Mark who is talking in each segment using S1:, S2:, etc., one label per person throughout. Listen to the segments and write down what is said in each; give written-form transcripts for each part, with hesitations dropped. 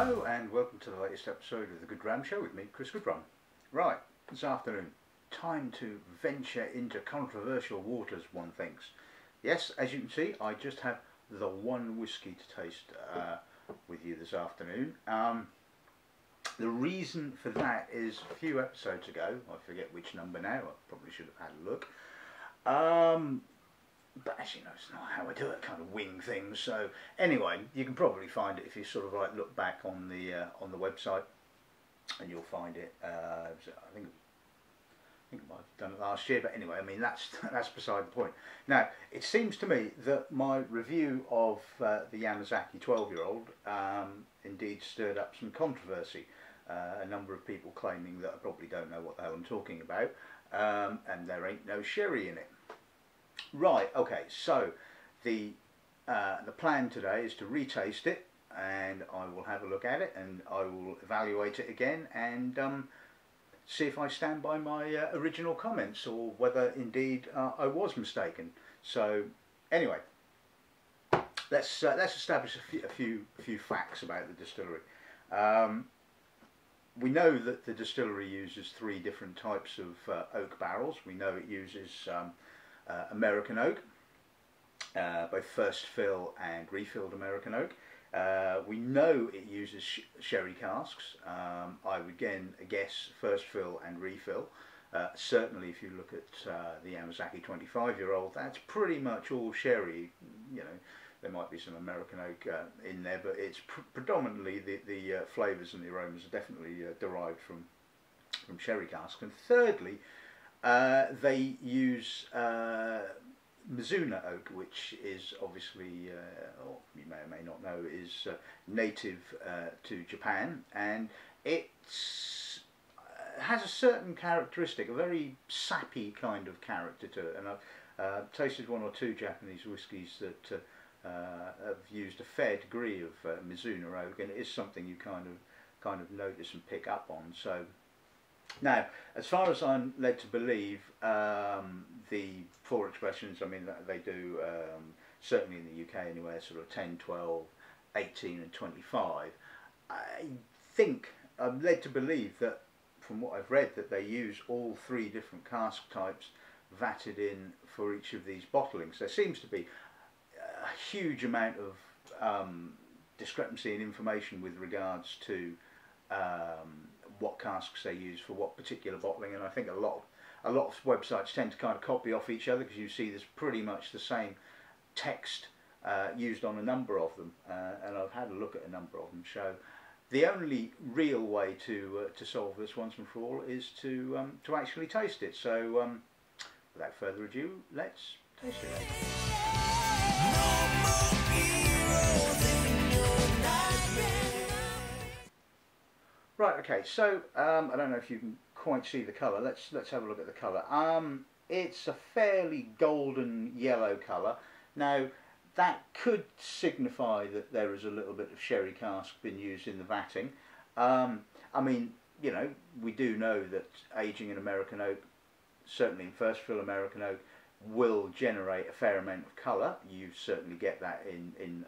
S1: Hello and welcome to the latest episode of the Good Dram Show with me, Chris Goodrum. Right, this afternoon, time to venture into controversial waters, one thinks. Yes, as you can see, I just have the one whiskey to taste with you this afternoon. The reason for that is a few episodes ago, I forget which number now, I probably should have had a look. But as you know, it's not how I do it, kind of wing things. So anyway, you can probably find it if you sort of like look back on the website, and you'll find it. I think I might have done it last year, but anyway, I mean that's beside the point. Now, it seems to me that my review of the Yamazaki 12-year-old indeed stirred up some controversy. A number of people claiming that I probably don't know what the hell I'm talking about, and there ain't no sherry in it. Right, okay, so the plan today is to retaste it, and I will have a look at it, and I will evaluate it again, and see if I stand by my original comments, or whether indeed I was mistaken. So anyway, let's establish a few facts about the distillery. We know that the distillery uses 3 different types of oak barrels. We know it uses American oak, both first fill and refilled American oak. We know it uses sherry casks. I would again guess first fill and refill. Certainly if you look at the Yamazaki 25-year-old, that's pretty much all sherry. You know, there might be some American oak in there, but it's predominantly the flavours and the aromas are definitely derived from sherry casks. And thirdly, they use Mizuna oak, which is obviously, or you may or may not know, is native to Japan, and it has a certain characteristic, a very sappy kind of character to it. And I've tasted 1 or 2 Japanese whiskies that have used a fair degree of Mizuna oak, and it is something you kind of notice and pick up on. So. Now, as far as I'm led to believe, the 4 expressions, I mean, they do, certainly in the UK anyway, sort of 10, 12, 18 and 25. I think I'm led to believe that, from what I've read, that they use all 3 different cask types vatted in for each of these bottlings. There seems to be a huge amount of discrepancy in information with regards to what casks they use for what particular bottling, and I think a lot of websites tend to kind of copy off each other, because you see there's pretty much the same text used on a number of them, and I've had a look at a number of them. So the only real way to solve this once and for all is to actually taste it. So without further ado, let's taste it. Right, okay, so I don't know if you can quite see the colour. Let's have a look at the colour. It's a fairly golden yellow colour. Now, that could signify that there is a little bit of sherry cask been used in the vatting. I mean, you know, we do know that aging in American oak, certainly in first fill American oak, will generate a fair amount of colour. You certainly get that in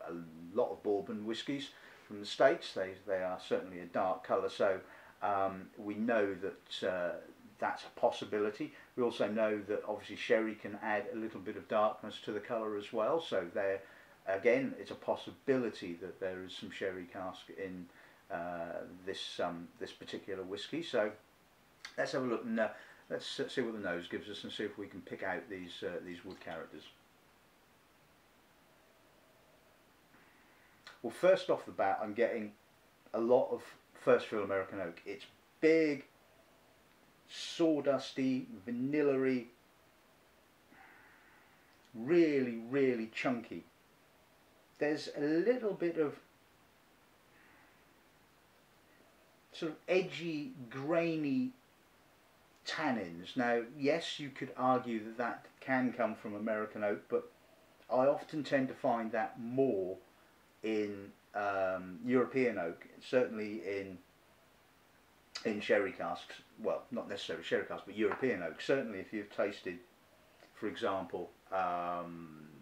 S1: a lot of bourbon whiskies from the States. They are certainly a dark colour, so we know that that's a possibility. We also know that obviously sherry can add a little bit of darkness to the colour as well, so there again it's a possibility that there is some sherry cask in this particular whisky. So let's have a look, and let's see what the nose gives us and see if we can pick out these wood characters. Well, first off the bat, I'm getting a lot of first fill American oak. It's big, sawdusty, vanilla-y, really, really chunky. There's a little bit of sort of edgy, grainy tannins. Now, yes, you could argue that that can come from American oak, but I often tend to find that more in European oak, certainly in sherry casks. Well, not necessarily sherry casks, but European oak. Certainly, if you've tasted, for example,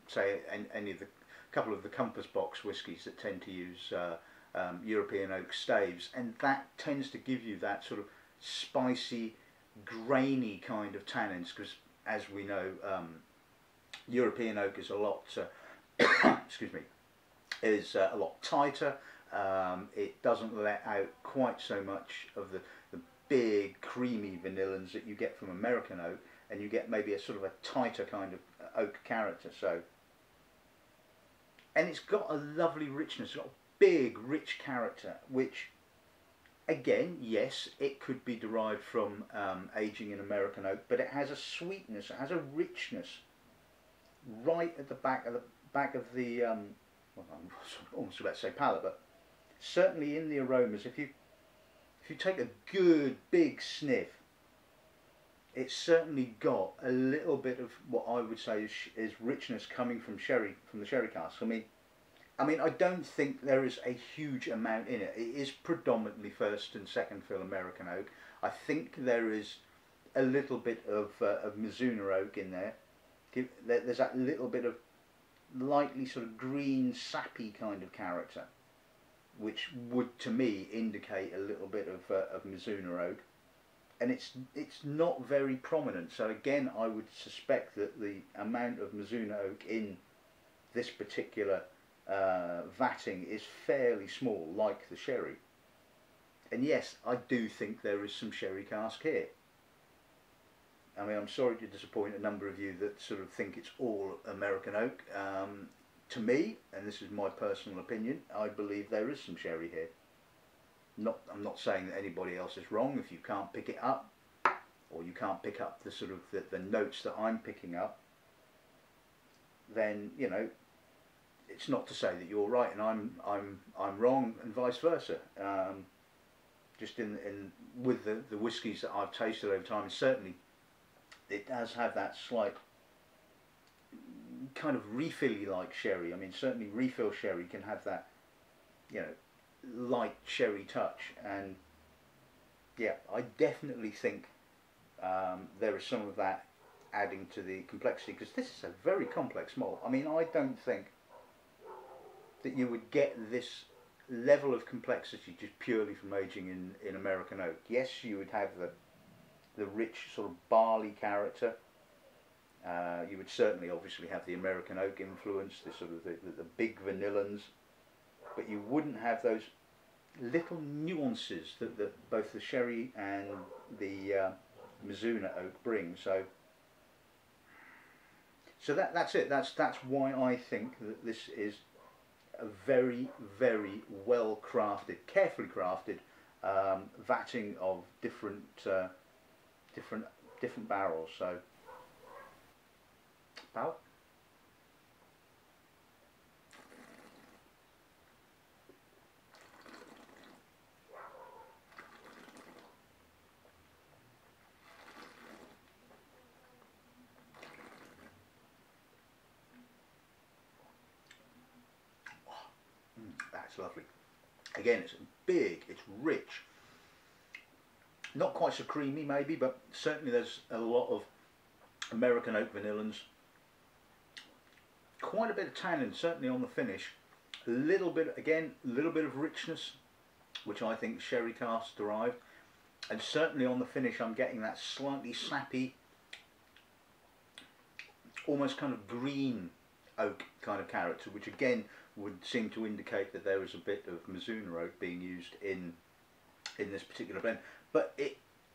S1: say any of the couple of the Compass Box whiskies that tend to use European oak staves, and that tends to give you that sort of spicy, grainy kind of tannins, because as we know, European oak is a lot excuse me, is a lot tighter. It doesn't let out quite so much of the big creamy vanillins that you get from American oak, and you get maybe a sort of a tighter kind of oak character. So, and it's got a lovely richness, it's got a big rich character, which again, yes, it could be derived from aging in American oak, but it has a sweetness, it has a richness right at the back of the well, I'm almost about to say palate, but certainly in the aromas. If you take a good big sniff, it's certainly got a little bit of what I would say is richness coming from the sherry cask. I mean, I don't think there is a huge amount in it. It is predominantly first and second fill American oak. I think there is a little bit of Mizuna oak in there. There's that little bit of lightly sort of green, sappy kind of character, which would, to me, indicate a little bit of Mizuna oak. And it's not very prominent. So again, I would suspect that the amount of Mizuna oak in this particular vatting is fairly small, like the sherry. And yes, I do think there is some sherry cask here. I mean, I'm sorry to disappoint a number of you that sort of think it's all American oak. To me, and this is my personal opinion, I believe there is some sherry here. I'm not saying that anybody else is wrong. If you can't pick it up, or you can't pick up the sort of the notes that I'm picking up, then you know, it's not to say that you're right and I'm wrong, and vice versa. Just with the whiskies that I've tasted over time, and certainly it does have that slight kind of refill-y like sherry. I mean, certainly refill sherry can have that, you know, light sherry touch, and yeah, I definitely think there is some of that adding to the complexity, because this is a very complex malt. I mean, I don't think that you would get this level of complexity just purely from aging in American oak. Yes, you would have the rich sort of barley character. You would certainly obviously have the American oak influence, the sort of the big vanillins, but you wouldn't have those little nuances that both the sherry and the Mizuna oak bring. So that's it. That's why I think that this is a very, very well crafted, carefully crafted vatting of different barrels. So, pal. That's lovely. Again, it's big, it's rich. Not quite so creamy maybe, but certainly there's a lot of American oak vanillins. Quite a bit of tannin, certainly on the finish. A little bit, again, a little bit of richness, which I think sherry cask derived. And certainly on the finish I'm getting that slightly sappy, almost kind of green oak kind of character, which again would seem to indicate that there is a bit of Mizuna oak being used in this particular blend. But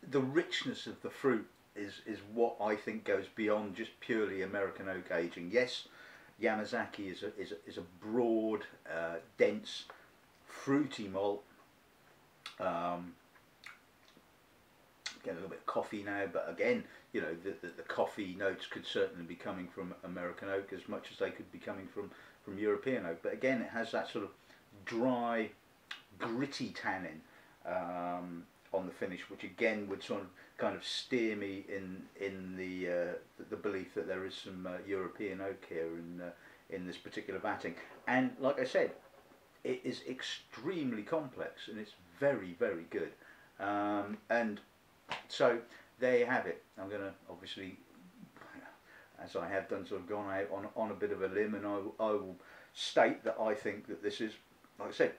S1: the richness of the fruit is what I think goes beyond just purely American oak aging. Yes, Yamazaki is a broad, dense, fruity malt. Get a little bit of coffee now, but again, you know, the coffee notes could certainly be coming from American oak as much as they could be coming from European oak. But again, it has that sort of dry, gritty tannin on the finish, which again would sort of kind of steer me in the belief that there is some European oak here in this particular vatting. And like I said, it is extremely complex and it's very, very good. And so there you have it. I'm going to obviously, as I have done, sort of gone out on a bit of a limb, and I will state that I think that this is, like I said,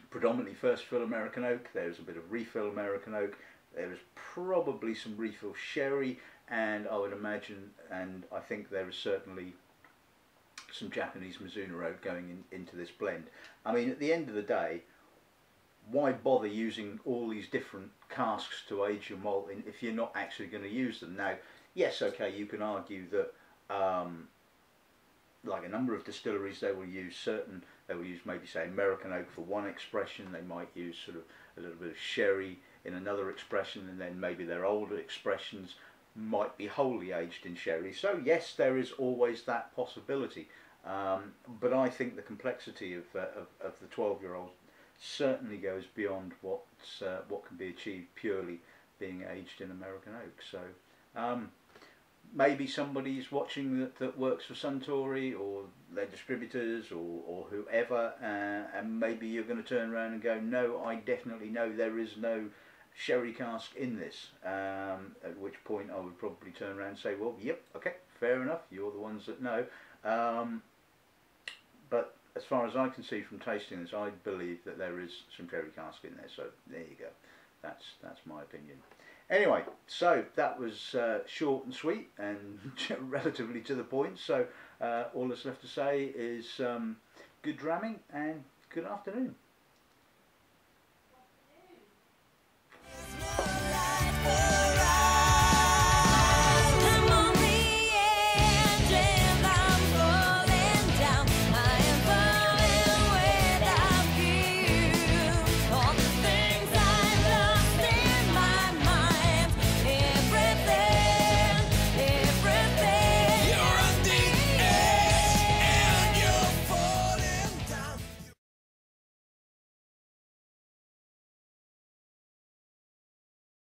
S1: predominantly first fill American oak. There's a bit of refill American oak. There is probably some refill sherry, and I would imagine, and I think there is certainly some Japanese Mizuno oak going into this blend. I mean, at the end of the day, why bother using all these different casks to age your malt in if you're not actually going to use them? Now, yes, okay, you can argue that like a number of distilleries, they will use maybe say American oak for one expression, they might use sort of a little bit of sherry in another expression, and then maybe their older expressions might be wholly aged in sherry. So yes, there is always that possibility, but I think the complexity of the 12-year-old certainly goes beyond what can be achieved purely being aged in American oak. So maybe somebody's watching that works for Suntory or their distributors or whoever, and maybe you're going to turn around and go, no, I definitely know there is no sherry cask in this, at which point I would probably turn around and say, well, yep, okay, fair enough, you're the ones that know. But as far as I can see from tasting this, I believe that there is some sherry cask in there, so there you go. That's my opinion. Anyway, so that was short and sweet and relatively to the point, so all that's left to say is good dramming and good afternoon.
S2: There's no light.